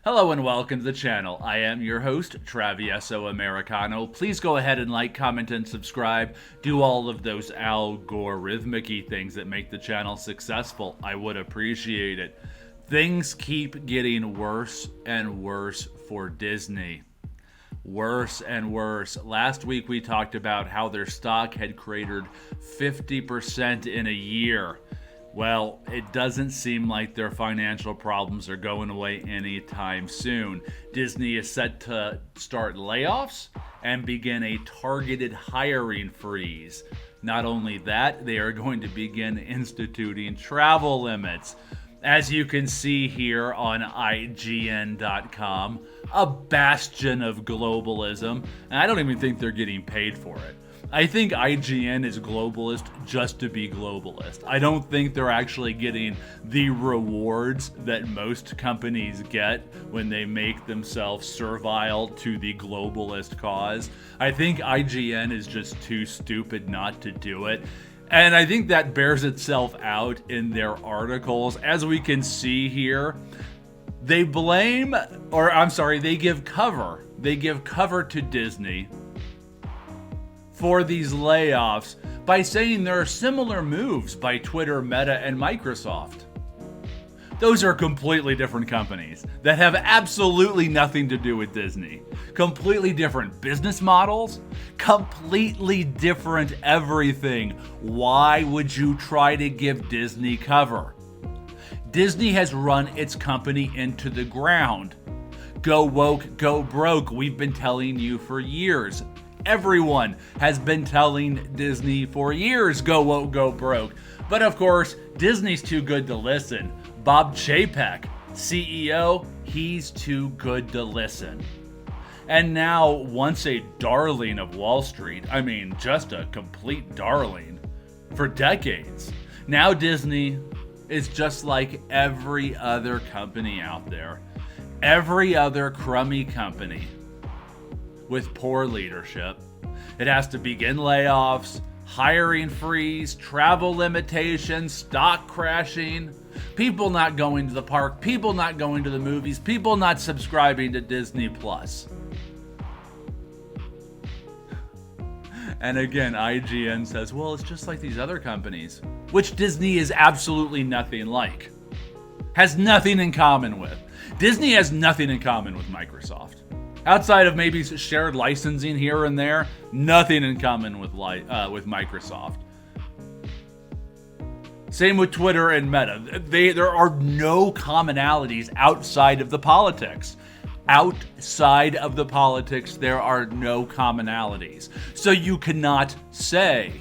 Hello and welcome to the channel. I am your host, Travieso Americano. Please go ahead and like, comment, and subscribe. Do all of those algorithmic-y things that make the channel successful. I would appreciate it. Things keep getting worse and worse for Disney. Worse and worse. Last week we talked about how their stock had cratered 50% in a year. Well, it doesn't seem like their financial problems are going away anytime soon. Disney is set to start layoffs and begin a targeted hiring freeze. Not only that, they are going to begin instituting travel limits. As you can see here on IGN.com, a bastion of globalism, and I don't even think they're getting paid for it. I think IGN is globalist just to be globalist. I don't think they're actually getting the rewards that most companies get when they make themselves servile to the globalist cause. I think IGN is just too stupid not to do it. And I think that bears itself out in their articles. As we can see here, they give cover. They give cover to Disney for these layoffs by saying there are similar moves by Twitter, Meta, and Microsoft. Those are completely different companies that have absolutely nothing to do with Disney. Completely different business models, completely different everything. Why would you try to give Disney cover? Disney has run its company into the ground. Go woke, go broke. We've been telling you for years. Everyone has been telling Disney for years, go woke, go broke. But of course, Disney's too good to listen. Bob Chapek, CEO, he's too good to listen. And now, once a darling of Wall Street, I mean, just a complete darling for decades, now Disney is just like every other company out there. Every other crummy company with poor leadership. It has to begin layoffs, hiring freeze, travel limitations, stock crashing, people not going to the park, people not going to the movies, people not subscribing to Disney Plus. And again, IGN says, well, it's just like these other companies, which Disney is absolutely nothing like. Has nothing in common with. Disney has nothing in common with Microsoft. Outside of maybe shared licensing here and there, nothing in common with Microsoft. Same with Twitter and Meta. There are no commonalities outside of the politics. Outside of the politics, there are no commonalities. So you cannot say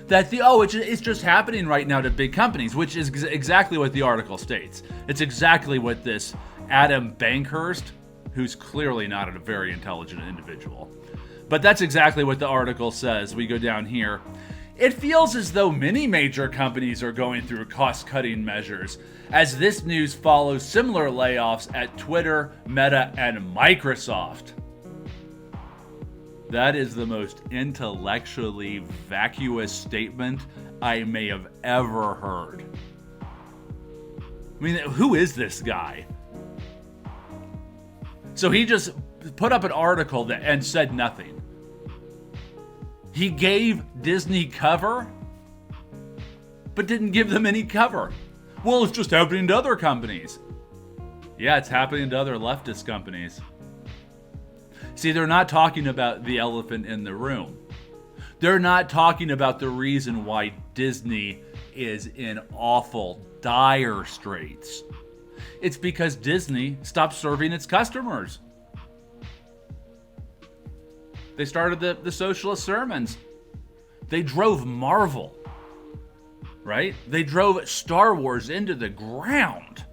that it's just happening right now to big companies, which is exactly what the article states. It's exactly what this Adam Bankhurst, who's clearly not a very intelligent individual. But that's exactly what the article says. We go down here. It feels as though many major companies are going through cost-cutting measures, as this news follows similar layoffs at Twitter, Meta, and Microsoft. That is the most intellectually vacuous statement I may have ever heard. I mean, who is this guy? So he just put up an article and said nothing. He gave Disney cover, but didn't give them any cover. Well, it's just happening to other companies. Yeah, it's happening to other leftist companies. See, they're not talking about the elephant in the room. They're not talking about the reason why Disney is in awful, dire straits. It's because Disney stopped serving its customers. They started the socialist sermons. They drove Marvel, right? They drove Star Wars into the ground.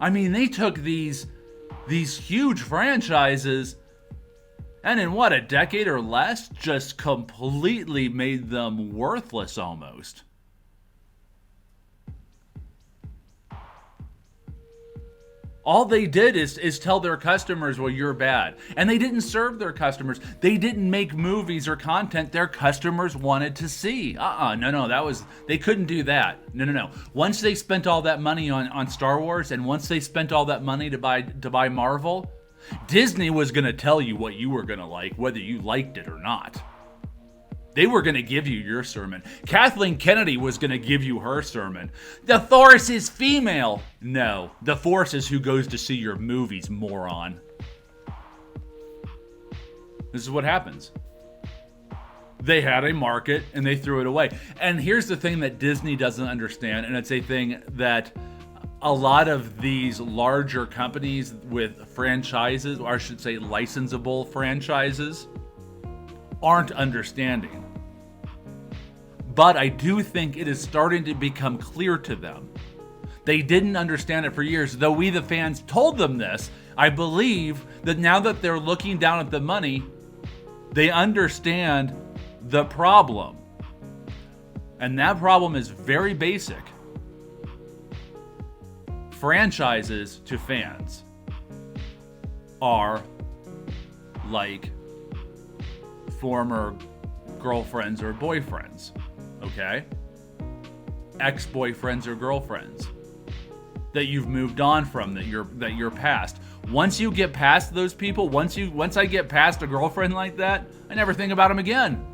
I mean, they took these huge franchises and in a decade or less, just completely made them worthless almost. All they did is tell their customers, well, you're bad. And they didn't serve their customers. They didn't make movies or content their customers wanted to see. No, they couldn't do that. No. Once they spent all that money on Star Wars, and once they spent all that money to buy Marvel, Disney was going to tell you what you were going to like, whether you liked it or not. They were going to give you your sermon. Kathleen Kennedy was going to give you her sermon. The Force is female. No, the Force is who goes to see your movies, moron. This is what happens. They had a market and they threw it away. And here's the thing that Disney doesn't understand, and it's a thing that a lot of these larger companies with franchises, or I should say licensable franchises, aren't understanding. But I do think it is starting to become clear to them. They didn't understand it for years. Though we, the fans, told them this, I believe that now that they're looking down at the money, they understand the problem. And that problem is very basic. Franchises to fans are like former girlfriends or boyfriends, okay? Ex-boyfriends or girlfriends that you've moved on from, that you're past. Once you get past those people, once I get past a girlfriend like that, I never think about them again.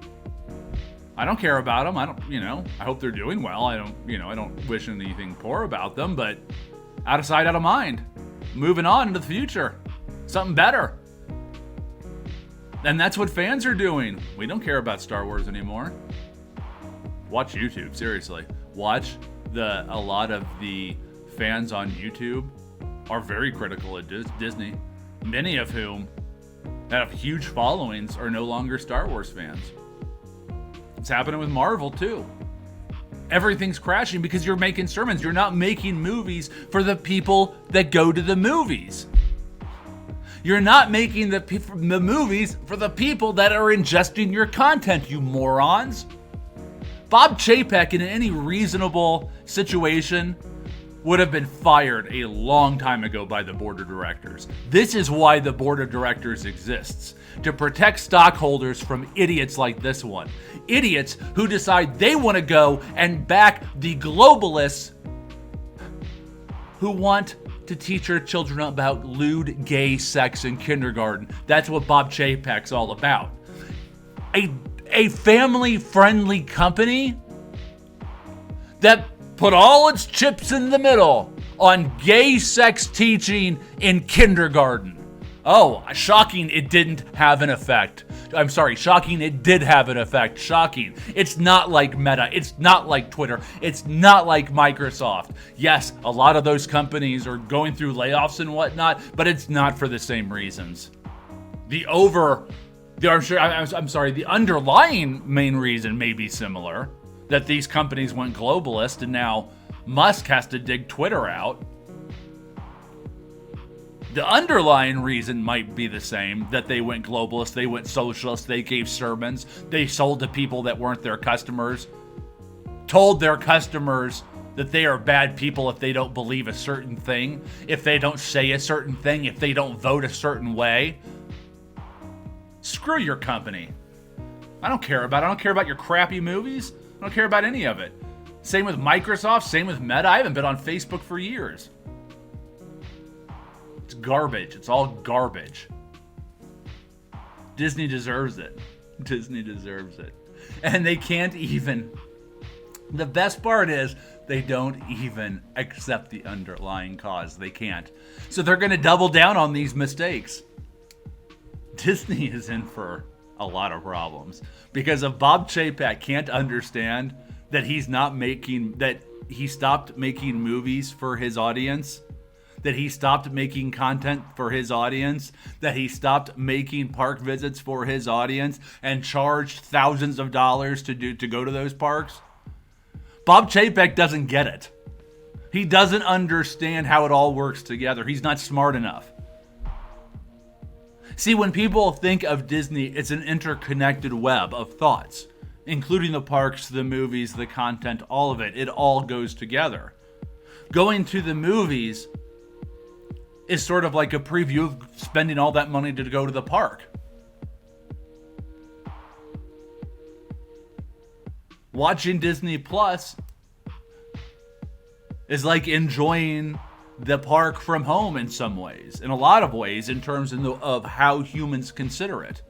I don't care about them. I hope they're doing well. I don't wish anything poor about them, but out of sight, out of mind. Moving on into the future. Something better. And that's what fans are doing. We don't care about Star Wars anymore. Watch YouTube, seriously. Watch a lot of the fans on YouTube are very critical of Disney. Many of whom have huge followings are no longer Star Wars fans. It's happening with Marvel too. Everything's crashing because you're making sermons. You're not making movies for the people that go to the movies. You're not making the movies for the people that are ingesting your content, you morons. Bob Chapek, in any reasonable situation, would have been fired a long time ago by the board of directors. This is why the board of directors exists, to protect stockholders from idiots like this one. Idiots who decide they want to go and back the globalists who want to teach our children about lewd, gay sex in kindergarten. That's what Bob Chapek's all about. A family-friendly company that put all its chips in the middle on gay sex teaching in kindergarten. Oh, shocking it didn't have an effect. I'm sorry, shocking it did have an effect. Shocking. It's not like Meta. It's not like Twitter. It's not like Microsoft. Yes, a lot of those companies are going through layoffs and whatnot, but it's not for the same reasons. The underlying main reason may be similar, that these companies went globalist and now Musk has to dig Twitter out. The underlying reason might be the same, that they went globalist, they went socialist, they gave sermons, they sold to people that weren't their customers, told their customers that they are bad people if they don't believe a certain thing, if they don't say a certain thing, if they don't vote a certain way. Screw your company. I don't care about your crappy movies. I don't care about any of it. Same with Microsoft, same with Meta. I haven't been on Facebook for years. It's garbage. It's all garbage. Disney deserves it. Disney deserves it. And they can't even... The best part is they don't even accept the underlying cause. They can't. So they're going to double down on these mistakes. Disney is in for a lot of problems because if Bob Chapek can't understand that he stopped making movies for his audience, that he stopped making content for his audience, that he stopped making park visits for his audience and charged thousands of dollars to go to those parks. Bob Chapek doesn't get it. He doesn't understand how it all works together. He's not smart enough. See, when people think of Disney, it's an interconnected web of thoughts, including the parks, the movies, the content, all of it. It all goes together. Going to the movies is sort of like a preview of spending all that money to go to the park. Watching Disney Plus is like enjoying the park from home in some ways, in a lot of ways, in terms of how humans consider it,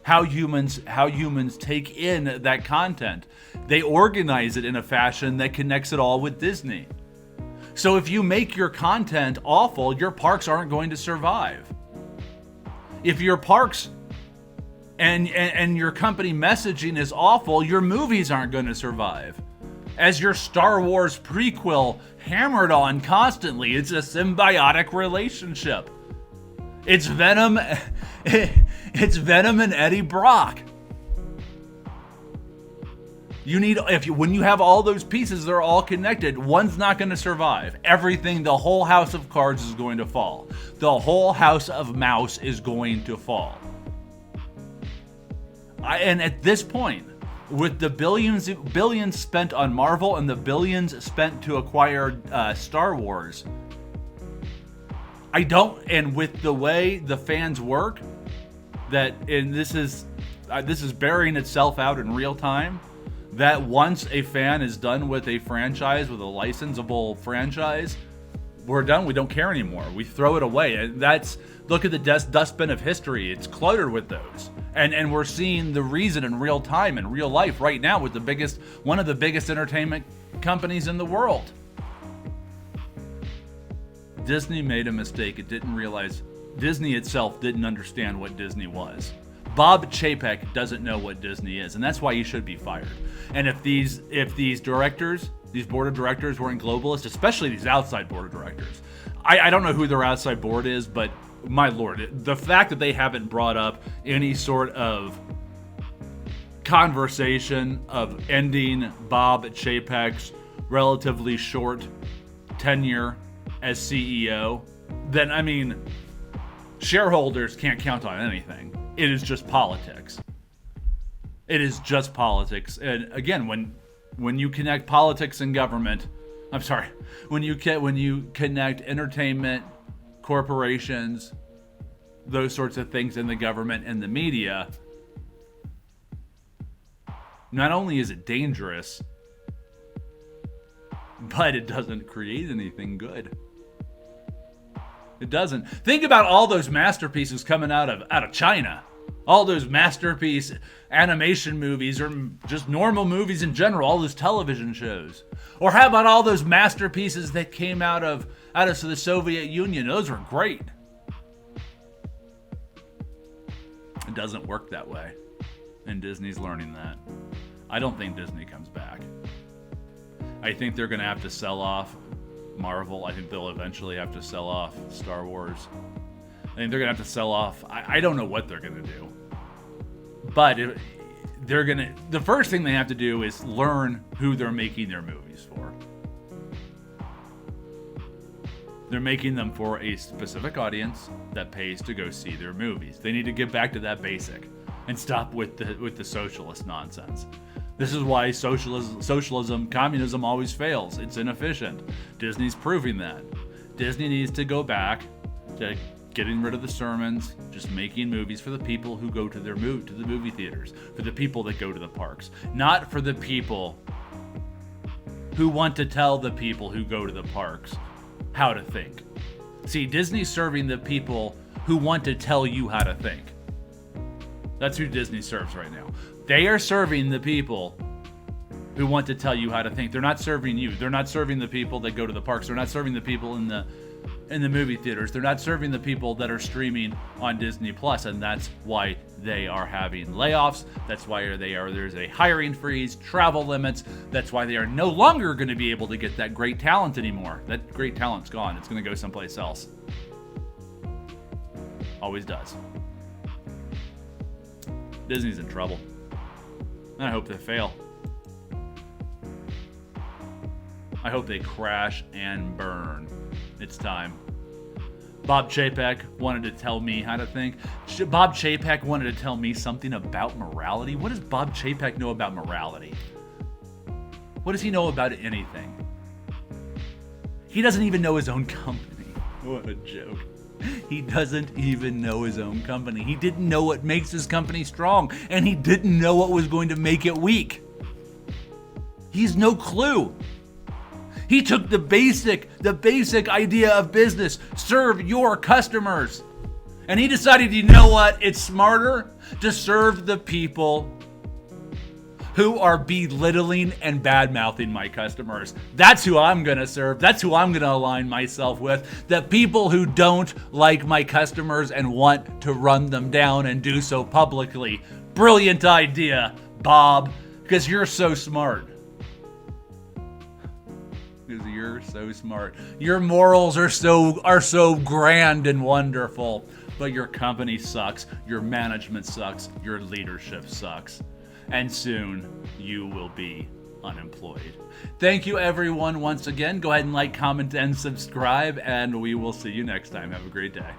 how humans take in that content. They organize it in a fashion that connects it all with Disney. So if you make your content awful, your parks aren't going to survive. If your parks and your company messaging is awful, your movies aren't going to survive. As your Star Wars prequel hammered on constantly, it's a symbiotic relationship. It's Venom, it's Venom and Eddie Brock. When you have all those pieces, they're all connected. One's not going to survive. The whole house of cards is going to fall. The whole house of mouse is going to fall. And at this point, with the billions spent on Marvel and the billions spent to acquire Star Wars, and with the way the fans work, this is bearing itself out in real time, that once a fan is done with a franchise, with a licensable franchise, we're done. We don't care anymore. We throw it away. And look at the dustbin of history. It's cluttered with those. And we're seeing the reason in real time, in real life, right now, with one of the biggest entertainment companies in the world. Disney made a mistake. It didn't realize, Disney itself didn't understand what Disney was. Bob Chapek doesn't know what Disney is, and that's why he should be fired. And if these directors, these board of directors weren't globalists, especially these outside board of directors, I don't know who their outside board is, but my lord, the fact that they haven't brought up any sort of conversation of ending Bob Chapek's relatively short tenure as CEO, then, I mean, shareholders can't count on anything. It is just politics. It is just politics. And again, when you connect politics and government, when you connect entertainment, corporations, those sorts of things in the government and the media, not only is it dangerous, but it doesn't create anything good. It doesn't. Think about all those masterpieces coming out of China. All those masterpiece animation movies, or just normal movies in general, all those television shows. Or how about all those masterpieces that came out of the Soviet Union? Those were great. It doesn't work that way. And Disney's learning that. I don't think Disney comes back. I think they're going to have to sell off Marvel. I think they'll eventually have to sell off Star Wars. I think they're going to have to sell off. I don't know what they're going to do. But the first thing they have to do is learn who they're making their movies for. They're making them for a specific audience that pays to go see their movies. They need to get back to that basic and stop with the socialist nonsense. This is why socialism, communism always fails. It's inefficient. Disney's proving that. Disney needs to go back to getting rid of the sermons, just making movies for the people who go to the movie theaters, for the people that go to the parks, not for the people who want to tell the people who go to the parks how to think. See, Disney's serving the people who want to tell you how to think. That's who Disney serves right now. They are serving the people who want to tell you how to think. They're not serving you. They're not serving the people that go to the parks. They're not serving the people in the movie theaters. They're not serving the people that are streaming on Disney Plus, and that's why they are having layoffs. That's why there's a hiring freeze, travel limits. That's why they are no longer going to be able to get that great talent anymore. That great talent's gone. It's going to go someplace else. Always does. Disney's in trouble. And I hope they fail. I hope they crash and burn. It's time. Bob Chapek wanted to tell me how to think. Bob Chapek wanted to tell me something about morality. What does Bob Chapek know about morality? What does he know about anything? He doesn't even know his own company. What a joke. He doesn't even know his own company. He didn't know what makes his company strong, and he didn't know what was going to make it weak. He's no clue. He took the basic idea of business, serve your customers. And he decided, you know what? It's smarter to serve the people who are belittling and bad-mouthing my customers. That's who I'm going to serve. That's who I'm going to align myself with. The people who don't like my customers and want to run them down and do so publicly. Brilliant idea, Bob, because you're so smart. Because you're so smart. Your morals are so grand and wonderful, but your company sucks, your management sucks, your leadership sucks. And soon you will be unemployed. Thank you everyone once again. Go ahead and like, comment, and subscribe, and we will see you next time. Have a great day.